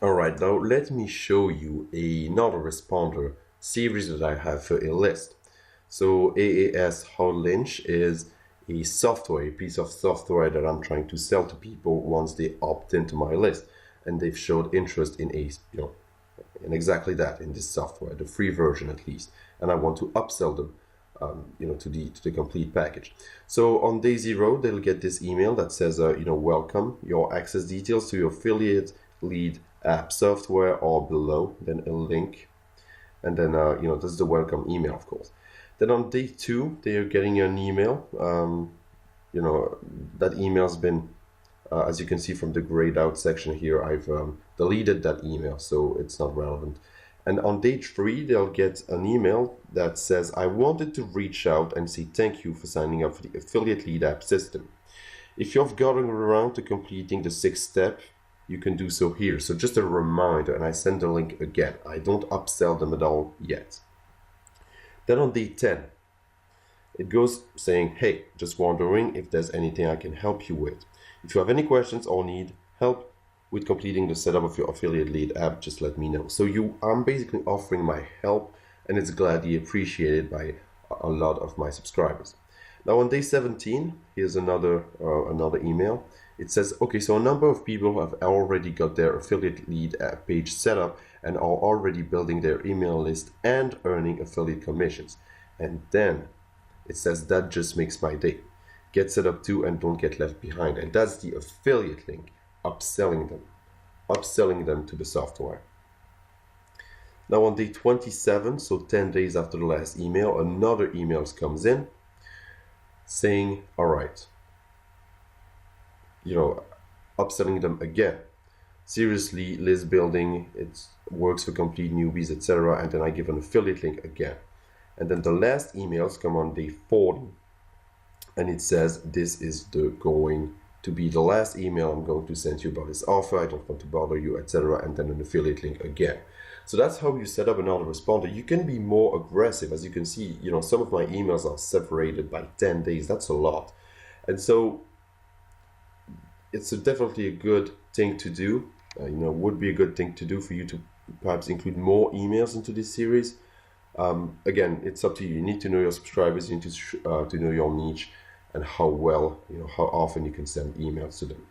All right, now let me show you another responder series that I have for a list. So AAS Howell Lynch is a software, a piece of software that I'm trying to sell to people once they opt into my list and they've showed interest in in exactly that, in this software, the free version at least, and I want to upsell them, to the complete package. So on day zero, they'll get this email that says, welcome. Your access details to your affiliate lead app software are below. Then a link, and then this is the welcome email, of course. Then on day two, they are getting an email. That email's been, as you can see from the grayed out section here, I've deleted that email, so it's not relevant. And on day three, they'll get an email that says, I wanted to reach out and say thank you for signing up for the affiliate lead app system. If you've gotten around to completing the sixth step, you can do so here. So just a reminder, and I send the link again. I don't upsell them at all yet. Then on day 10, it goes saying, hey, just wondering if there's anything I can help you with. If you have any questions or need help with completing the setup of your affiliate lead app, just let me know. So I'm basically offering my help, and it's gladly appreciated by a lot of my subscribers. Now on day 17, here's another email. It says, okay, so a number of people have already got their affiliate lead app page set up and are already building their email list and earning affiliate commissions. And then it says, that just makes my day. Get set up too and don't get left behind. And that's the affiliate link, upselling them to the software. Now on day 27, so 10 days after the last email, another email comes in saying, all right, upselling them again. Seriously, list building, it works for complete newbies, etc. And then I give an affiliate link again. And then the last emails come on day 40. And it says, this is going to be the last email I'm going to send you about this offer. I don't want to bother you, etc. And then an affiliate link again. So that's how you set up an autoresponder. You can be more aggressive. As you can see, some of my emails are separated by 10 days. That's a lot. And so it's definitely a good thing to do. Would be a good thing to do for you to perhaps include more emails into this series. Again, it's up to you. You need to know your subscribers. You need to know your niche and how often you can send emails to them.